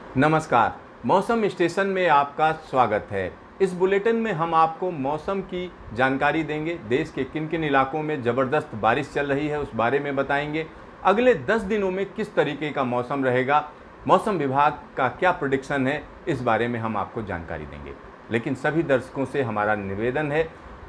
नमस्कार। मौसम स्टेशन में आपका स्वागत है। इस बुलेटिन में हम आपको मौसम की जानकारी देंगे। देश के किन किन इलाकों में ज़बरदस्त बारिश चल रही है उस बारे में बताएंगे। अगले 10 दिनों में किस तरीके का मौसम रहेगा, मौसम विभाग का क्या प्रेडिक्शन है, इस बारे में हम आपको जानकारी देंगे। लेकिन सभी दर्शकों से हमारा निवेदन है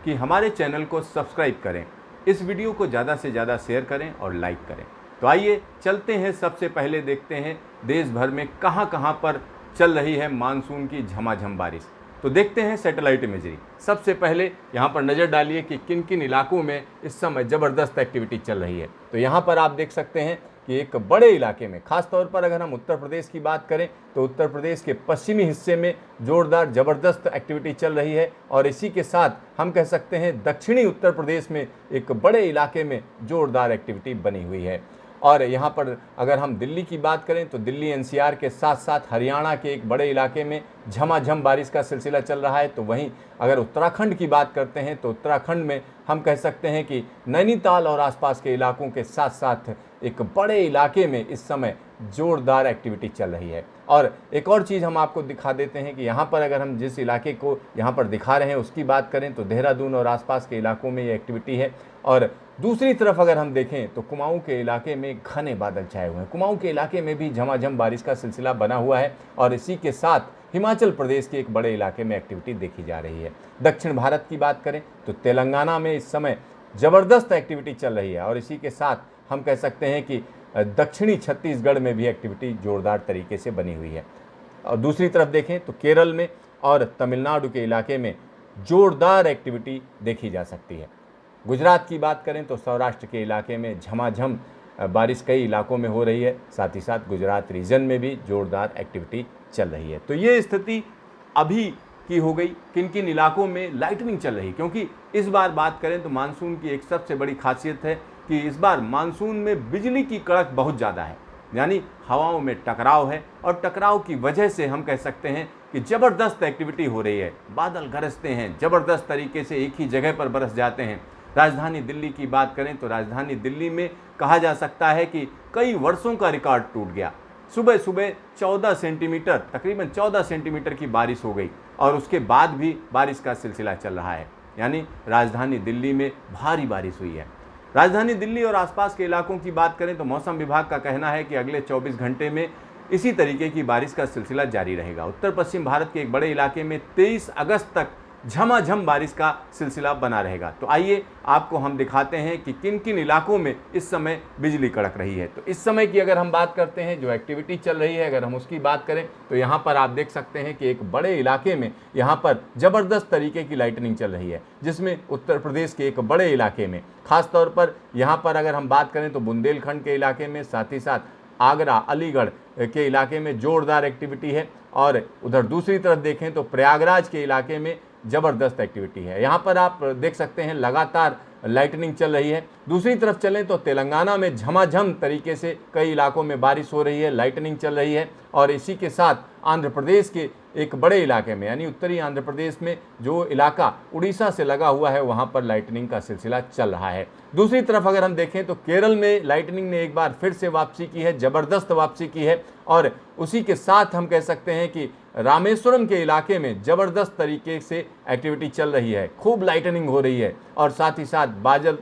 कि हमारे चैनल को सब्सक्राइब करें, इस वीडियो को ज़्यादा से ज़्यादा शेयर करें और लाइक करें। तो आइए चलते हैं, सबसे पहले देखते हैं देश भर में कहां कहां पर चल रही है मानसून की झमाझम बारिश। तो देखते हैं सैटेलाइट इमेजरी। सबसे पहले यहां पर नज़र डालिए कि किन किन इलाकों में इस समय ज़बरदस्त एक्टिविटी चल रही है। तो यहां पर आप देख सकते हैं कि एक बड़े इलाके में, खास तौर पर अगर हम उत्तर प्रदेश की बात करें तो उत्तर प्रदेश के पश्चिमी हिस्से में जोरदार ज़बरदस्त एक्टिविटी चल रही है। और इसी के साथ हम कह सकते हैं दक्षिणी उत्तर प्रदेश में एक बड़े इलाके में जोरदार एक्टिविटी बनी हुई है। और यहाँ पर अगर हम दिल्ली की बात करें तो दिल्ली एनसीआर के साथ साथ हरियाणा के एक बड़े इलाके में झमाझम बारिश का सिलसिला चल रहा है। तो वहीं अगर उत्तराखंड की बात करते हैं तो उत्तराखंड में हम कह सकते हैं कि नैनीताल और आसपास के इलाकों के साथ साथ एक बड़े इलाके में इस समय जोरदार एक्टिविटी चल रही है। और एक और चीज़ हम आपको दिखा देते हैं कि यहाँ पर अगर हम जिस इलाके को यहाँ पर दिखा रहे हैं उसकी बात करें तो देहरादून और आसपास के इलाकों में ये एक्टिविटी है। और दूसरी तरफ अगर हम देखें तो कुमाऊं के इलाके में घने बादल छाए हुए हैं। कुमाऊं के इलाके में भी झमाझम बारिश का सिलसिला बना हुआ है। और इसी के साथ हिमाचल प्रदेश के एक बड़े इलाके में एक्टिविटी देखी जा रही है। दक्षिण भारत की बात करें तो तेलंगाना में इस समय ज़बरदस्त एक्टिविटी चल रही है। और इसी के साथ हम कह सकते हैं कि दक्षिणी छत्तीसगढ़ में भी एक्टिविटी जोरदार तरीके से बनी हुई है। और दूसरी तरफ देखें तो केरल में और तमिलनाडु के इलाके में जोरदार एक्टिविटी देखी जा सकती है। गुजरात की बात करें तो सौराष्ट्र के इलाके में झमाझम बारिश कई इलाकों में हो रही है। साथ ही साथ गुजरात रीजन में भी जोरदार एक्टिविटी चल रही है। तो ये स्थिति अभी की हो गई। किन किन इलाकों में लाइटनिंग चल रही, क्योंकि इस बार बात करें तो मानसून की एक सबसे बड़ी खासियत है कि इस बार मानसून में बिजली की कड़क बहुत ज़्यादा है, यानी हवाओं में टकराव है। और टकराव की वजह से हम कह सकते हैं कि ज़बरदस्त एक्टिविटी हो रही है। बादल गरजते हैं, ज़बरदस्त तरीके से एक ही जगह पर बरस जाते हैं। राजधानी दिल्ली की बात करें तो राजधानी दिल्ली में कहा जा सकता है कि कई वर्षों का रिकॉर्ड टूट गया। सुबह सुबह 14 सेंटीमीटर, तकरीबन 14 सेंटीमीटर की बारिश हो गई और उसके बाद भी बारिश का सिलसिला चल रहा है, यानी राजधानी दिल्ली में भारी बारिश हुई है। राजधानी दिल्ली और आसपास के इलाकों की बात करें तो मौसम विभाग का कहना है कि अगले 24 घंटे में इसी तरीके की बारिश का सिलसिला जारी रहेगा। उत्तर पश्चिम भारत के एक बड़े इलाके में 23 अगस्त तक झमाझम बारिश का सिलसिला बना रहेगा। तो आइए आपको हम दिखाते हैं कि किन किन इलाकों में इस समय बिजली कड़क रही है। तो इस समय की अगर हम बात करते हैं, जो एक्टिविटी चल रही है, अगर हम उसकी बात करें तो यहाँ पर आप देख सकते हैं कि एक बड़े इलाके में यहाँ पर ज़बरदस्त तरीके की लाइटनिंग चल रही है, जिसमें उत्तर प्रदेश के एक बड़े इलाके में, खास तौर पर यहाँ पर अगर हम बात करें तो बुंदेलखंड के इलाके में, साथ ही साथ आगरा, अलीगढ़ के इलाके में जोरदार एक्टिविटी है। और उधर दूसरी तरफ देखें तो प्रयागराज के इलाके में ज़बरदस्त एक्टिविटी है। यहाँ पर आप देख सकते हैं लगातार लाइटनिंग चल रही है। दूसरी तरफ चलें तो तेलंगाना में झमाझम तरीके से कई इलाकों में बारिश हो रही है, लाइटनिंग चल रही है। और इसी के साथ आंध्र प्रदेश के एक बड़े इलाके में, यानी उत्तरी आंध्र प्रदेश में जो इलाका उड़ीसा से लगा हुआ है, वहाँ पर लाइटनिंग का सिलसिला चल रहा है। दूसरी तरफ अगर हम देखें तो केरल में लाइटनिंग ने एक बार फिर से वापसी की है, ज़बरदस्त वापसी की है। और उसी के साथ हम कह सकते हैं कि रामेश्वरम के इलाके में ज़बरदस्त तरीके से एक्टिविटी चल रही है, खूब लाइटनिंग हो रही है और साथ ही साथ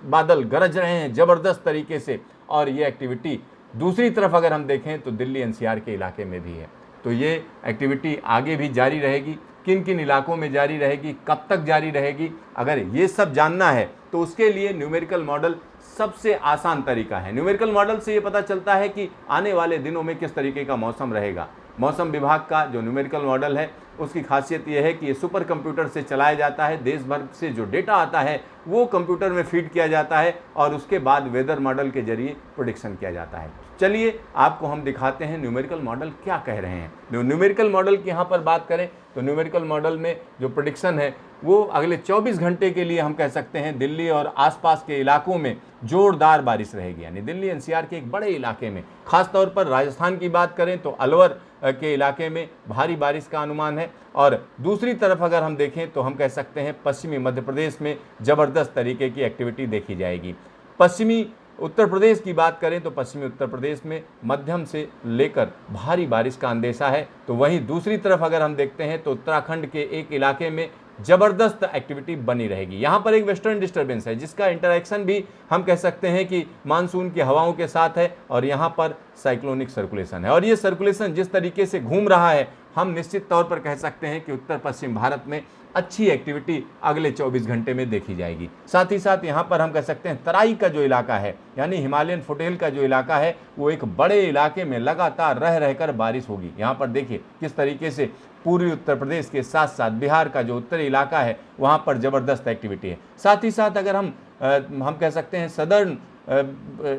बादल गरज रहे हैं ज़बरदस्त तरीके से। और ये एक्टिविटी दूसरी तरफ अगर हम देखें तो दिल्ली एनसीआर के इलाके में भी है। तो ये एक्टिविटी आगे भी जारी रहेगी। किन किन इलाकों में जारी रहेगी, कब तक जारी रहेगी, अगर ये सब जानना है तो उसके लिए न्यूमेरिकल मॉडल सबसे आसान तरीका है। न्यूमेरिकल मॉडल से ये पता चलता है कि आने वाले दिनों में किस तरीके का मौसम रहेगा। मौसम विभाग का जो न्यूमेरिकल मॉडल है उसकी खासियत यह है कि ये सुपर कंप्यूटर से चलाया जाता है। देश भर से जो डेटा आता है वो कंप्यूटर में फीड किया जाता है और उसके बाद वेदर मॉडल के जरिए प्रेडिक्शन किया जाता है। चलिए आपको हम दिखाते हैं न्यूमेरिकल मॉडल क्या कह रहे हैं। न्यूमेरिकल मॉडल की यहाँ पर बात करें तो न्यूमेरिकल मॉडल में जो प्रेडिक्शन है वो अगले 24 घंटे के लिए हम कह सकते हैं दिल्ली और आसपास के इलाकों में जोरदार बारिश रहेगी, यानी दिल्ली एनसीआर के एक बड़े इलाके में। खास तौर पर राजस्थान की बात करें तो अलवर के इलाके में भारी बारिश का अनुमान है। और दूसरी तरफ अगर हम देखें तो हम कह सकते हैं पश्चिमी मध्य प्रदेश में ज़बरदस्त तरीके की एक्टिविटी देखी जाएगी। पश्चिमी उत्तर प्रदेश की बात करें तो पश्चिमी उत्तर प्रदेश में मध्यम से लेकर भारी बारिश का अंदेशा है। तो वहीं दूसरी तरफ अगर हम देखते हैं तो उत्तराखंड के एक इलाके में जबरदस्त एक्टिविटी बनी रहेगी। यहाँ पर एक वेस्टर्न डिस्टर्बेंस है जिसका इंटरेक्शन भी हम कह सकते हैं कि मानसून की हवाओं के साथ है, और यहाँ पर साइक्लोनिक सर्कुलेशन है, और ये सर्कुलेशन जिस तरीके से घूम रहा है हम निश्चित तौर पर कह सकते हैं कि उत्तर पश्चिम भारत में अच्छी एक्टिविटी अगले 24 घंटे में देखी जाएगी। साथ ही साथ यहाँ पर हम कह सकते हैं तराई का जो इलाका है यानी हिमालयन फुटहिल का जो इलाका है वो एक बड़े इलाके में लगातार रह रहकर बारिश होगी। यहाँ पर देखिए किस तरीके से पूर्वी उत्तर प्रदेश के साथ साथ बिहार का जो उत्तरी इलाका है वहाँ पर ज़बरदस्त एक्टिविटी है। साथ ही साथ अगर हम कह सकते हैं सदर्न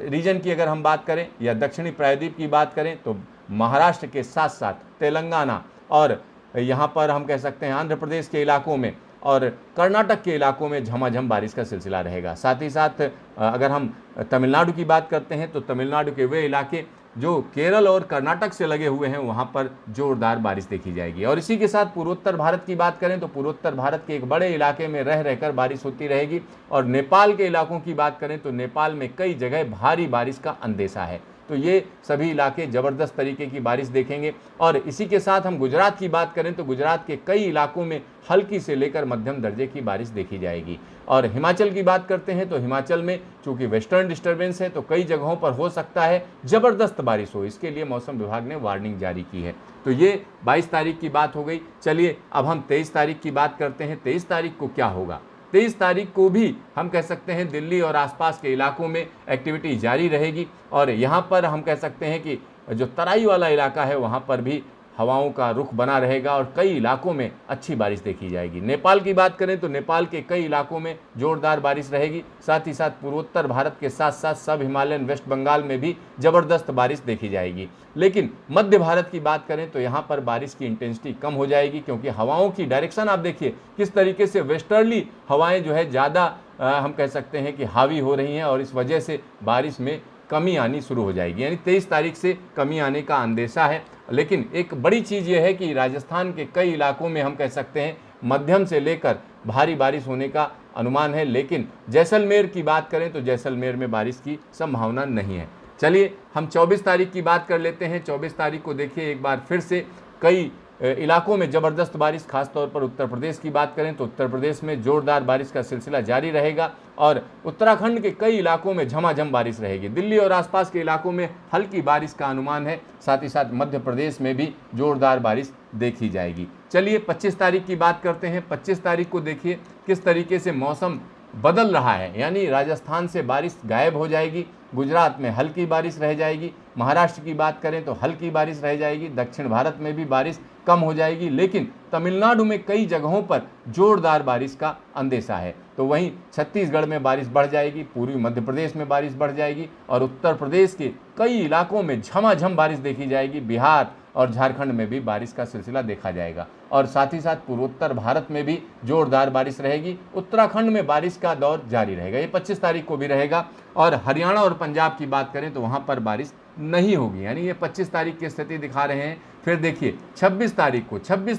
रीजन की अगर हम बात करें या दक्षिणी प्रायद्वीप की बात करें तो महाराष्ट्र के साथ साथ तेलंगाना और यहाँ पर हम कह सकते हैं आंध्र प्रदेश के इलाकों में और कर्नाटक के इलाकों में झमाझम बारिश का सिलसिला रहेगा। साथ ही साथ अगर हम तमिलनाडु की बात करते हैं तो तमिलनाडु के वे इलाके जो केरल और कर्नाटक से लगे हुए हैं वहाँ पर जोरदार बारिश देखी जाएगी। और इसी के साथ पूर्वोत्तर भारत की बात करें तो पूर्वोत्तर भारत के एक बड़े इलाके में रह रहकर बारिश होती रहेगी। और नेपाल के इलाकों की बात करें तो नेपाल में कई जगह भारी बारिश का अंदेशा है। तो ये सभी इलाके ज़बरदस्त तरीके की बारिश देखेंगे। और इसी के साथ हम गुजरात की बात करें तो गुजरात के कई इलाकों में हल्की से लेकर मध्यम दर्जे की बारिश देखी जाएगी। और हिमाचल की बात करते हैं तो हिमाचल में चूंकि वेस्टर्न डिस्टर्बेंस है तो कई जगहों पर हो सकता है ज़बरदस्त बारिश हो, इसके लिए मौसम विभाग ने वार्निंग जारी की है। तो ये 22 तारीख की बात हो गई। चलिए अब हम 23 तारीख की बात करते हैं। 23 तारीख को क्या होगा? 23 तारीख को भी हम कह सकते हैं दिल्ली और आसपास के इलाकों में एक्टिविटी जारी रहेगी। और यहाँ पर हम कह सकते हैं कि जो तराई वाला इलाका है वहाँ पर भी हवाओं का रुख बना रहेगा और कई इलाकों में अच्छी बारिश देखी जाएगी। नेपाल की बात करें तो नेपाल के कई इलाकों में जोरदार बारिश रहेगी। साथ ही साथ पूर्वोत्तर भारत के साथ साथ सब हिमालयन वेस्ट बंगाल में भी ज़बरदस्त बारिश देखी जाएगी। लेकिन मध्य भारत की बात करें तो यहाँ पर बारिश की इंटेंसिटी कम हो जाएगी क्योंकि हवाओं की डायरेक्शन आप देखिए किस तरीके से वेस्टर्ली हवाएं जो है ज़्यादा हम कह सकते हैं कि हावी हो रही हैं और इस वजह से बारिश में कमी आनी शुरू हो जाएगी। यानी 23 तारीख से कमी आने का अंदेशा है। लेकिन एक बड़ी चीज़ यह है कि राजस्थान के कई इलाकों में हम कह सकते हैं मध्यम से लेकर भारी बारिश होने का अनुमान है। लेकिन जैसलमेर की बात करें तो जैसलमेर में बारिश की संभावना नहीं है। चलिए हम 24 तारीख की बात कर लेते हैं। 24 तारीख को देखिए एक बार फिर से कई इलाकों में ज़बरदस्त बारिश, खासतौर पर उत्तर प्रदेश की बात करें तो उत्तर प्रदेश में ज़ोरदार बारिश का सिलसिला जारी रहेगा और उत्तराखंड के कई इलाकों में झमाझम बारिश रहेगी। दिल्ली और आसपास के इलाकों में हल्की बारिश का अनुमान है। साथ ही साथ मध्य प्रदेश में भी ज़ोरदार बारिश देखी जाएगी। चलिए 25 तारीख की बात करते हैं। 25 तारीख को देखिए किस तरीके से मौसम बदल रहा है। यानी राजस्थान से बारिश गायब हो जाएगी, गुजरात में हल्की बारिश रह जाएगी, महाराष्ट्र की बात करें तो हल्की बारिश रह जाएगी, दक्षिण भारत में भी बारिश कम हो जाएगी, लेकिन तमिलनाडु में कई जगहों पर जोरदार बारिश का अंदेशा है। तो वहीं छत्तीसगढ़ में बारिश बढ़ जाएगी, पूर्वी मध्य प्रदेश में बारिश बढ़ जाएगी और उत्तर प्रदेश के कई इलाकों में झमाझम बारिश देखी जाएगी। बिहार और झारखंड में भी बारिश का सिलसिला देखा जाएगा और साथ ही साथ पूर्वोत्तर भारत में भी जोरदार बारिश रहेगी। उत्तराखंड में बारिश का दौर जारी रहेगा, ये 25 तारीख को भी रहेगा। और हरियाणा और पंजाब की बात करें तो वहाँ पर बारिश नहीं होगी, यानी ये 25 तारीख की स्थिति दिखा रहे हैं। फिर देखिए 26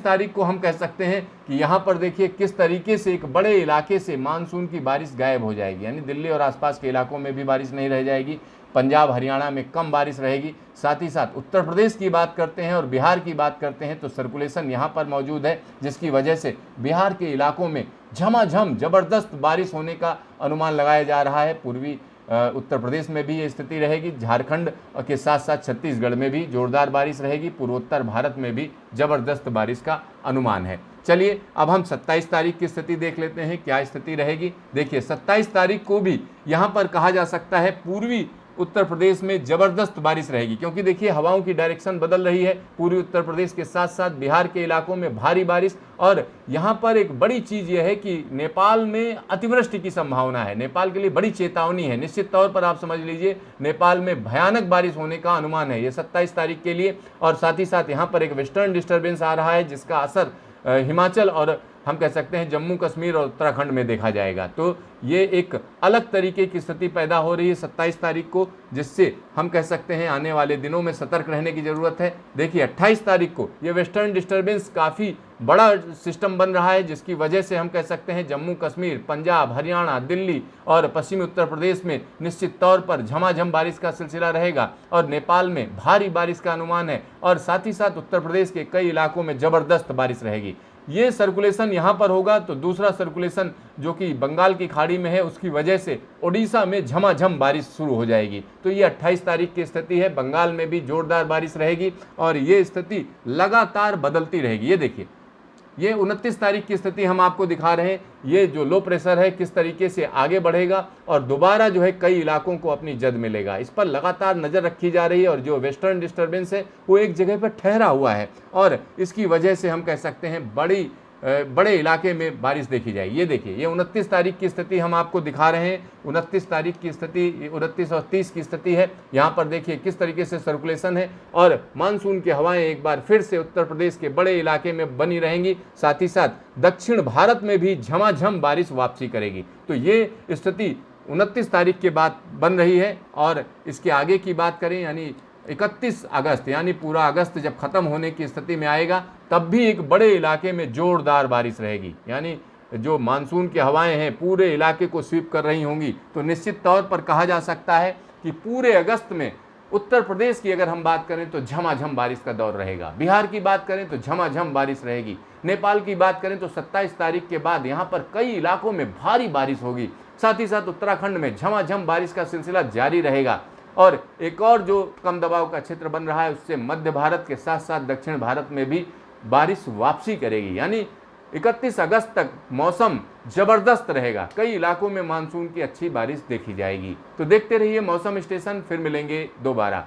तारीख को हम कह सकते हैं कि यहाँ पर देखिए किस तरीके से एक बड़े इलाके से मानसून की बारिश गायब हो जाएगी। यानी दिल्ली और आसपास के इलाकों में भी बारिश नहीं रह जाएगी, पंजाब हरियाणा में कम बारिश रहेगी। साथ ही साथ उत्तर प्रदेश की बात करते हैं और बिहार की बात करते हैं तो सर्कुलेशन यहाँ पर मौजूद है, जिसकी वजह से बिहार के इलाकों में झमाझम ज़बरदस्त बारिश होने का अनुमान लगाया जा रहा है। पूर्वी उत्तर प्रदेश में भी ये स्थिति रहेगी, झारखंड के साथ साथ छत्तीसगढ़ में भी जोरदार बारिश रहेगी, पूर्वोत्तर भारत में भी ज़बरदस्त बारिश का अनुमान है। चलिए अब हम 27 तारीख की स्थिति देख लेते हैं, क्या स्थिति रहेगी। देखिए 27 तारीख को भी यहाँ पर कहा जा सकता है पूर्वी उत्तर प्रदेश में ज़बरदस्त बारिश रहेगी, क्योंकि देखिए हवाओं की डायरेक्शन बदल रही है। पूर्वी उत्तर प्रदेश के साथ साथ बिहार के इलाकों में भारी बारिश और यहाँ पर एक बड़ी चीज़ यह है कि नेपाल में अतिवृष्टि की संभावना है। नेपाल के लिए बड़ी चेतावनी है, निश्चित तौर पर आप समझ लीजिए नेपाल में भयानक बारिश होने का अनुमान है ये 27 तारीख के लिए। और साथ ही साथ यहाँ पर एक वेस्टर्न डिस्टर्बेंस आ रहा है जिसका असर हिमाचल और हम कह सकते हैं जम्मू कश्मीर और उत्तराखंड में देखा जाएगा। तो ये एक अलग तरीके की स्थिति पैदा हो रही है 27 तारीख को, जिससे हम कह सकते हैं आने वाले दिनों में सतर्क रहने की ज़रूरत है। देखिए 28 तारीख को ये वेस्टर्न डिस्टर्बेंस काफ़ी बड़ा सिस्टम बन रहा है, जिसकी वजह से हम कह सकते हैं जम्मू कश्मीर, पंजाब, हरियाणा, दिल्ली और पश्चिमी उत्तर प्रदेश में निश्चित तौर पर झमाझम बारिश का सिलसिला रहेगा और नेपाल में भारी बारिश का अनुमान है और साथ ही साथ उत्तर प्रदेश के कई इलाकों में ज़बरदस्त बारिश रहेगी। ये सर्कुलेशन यहाँ पर होगा तो दूसरा सर्कुलेशन जो कि बंगाल की खाड़ी में है, उसकी वजह से ओडिशा में झमाझम बारिश शुरू हो जाएगी। तो ये 28 तारीख की स्थिति है। बंगाल में भी जोरदार बारिश रहेगी और ये स्थिति लगातार बदलती रहेगी। ये देखिए, ये 29 तारीख की स्थिति हम आपको दिखा रहे हैं। ये जो लो प्रेशर है किस तरीके से आगे बढ़ेगा और दोबारा जो है कई इलाकों को अपनी जद मिलेगा। इस पर लगातार नज़र रखी जा रही है और जो वेस्टर्न डिस्टर्बेंस है वो एक जगह पर ठहरा हुआ है और इसकी वजह से हम कह सकते हैं बड़े इलाके में बारिश देखी जाएगी। ये देखिए, ये 29 तारीख की स्थिति हम आपको दिखा रहे हैं। 29 तारीख की स्थिति 29 और 30 की स्थिति है। यहाँ पर देखिए किस तरीके से सर्कुलेशन है और मानसून की हवाएं एक बार फिर से उत्तर प्रदेश के बड़े इलाके में बनी रहेंगी। साथ ही साथ दक्षिण भारत में भी झमाझम बारिश वापसी करेगी। तो ये स्थिति 29 तारीख के बाद बन रही है और इसके आगे की बात करें यानी 31 अगस्त यानी पूरा अगस्त जब खत्म होने की स्थिति में आएगा तब भी एक बड़े इलाके में जोरदार बारिश रहेगी। यानी जो मानसून की हवाएं हैं पूरे इलाके को स्वीप कर रही होंगी। तो निश्चित तौर पर कहा जा सकता है कि पूरे अगस्त में उत्तर प्रदेश की अगर हम बात करें तो झमाझम बारिश का दौर रहेगा। बिहार की बात करें तो झमाझम बारिश रहेगी। नेपाल की बात करें तो 27 तारीख के बाद यहाँ पर कई इलाकों में भारी बारिश होगी। साथ ही साथ उत्तराखंड में झमाझम बारिश का सिलसिला जारी रहेगा और एक और जो कम दबाव का क्षेत्र बन रहा है उससे मध्य भारत के साथ साथ दक्षिण भारत में भी बारिश वापसी करेगी। यानी 31 अगस्त तक मौसम जबरदस्त रहेगा। कई इलाकों में मानसून की अच्छी बारिश देखी जाएगी। तो देखते रहिए मौसम स्टेशन, फिर मिलेंगे दोबारा।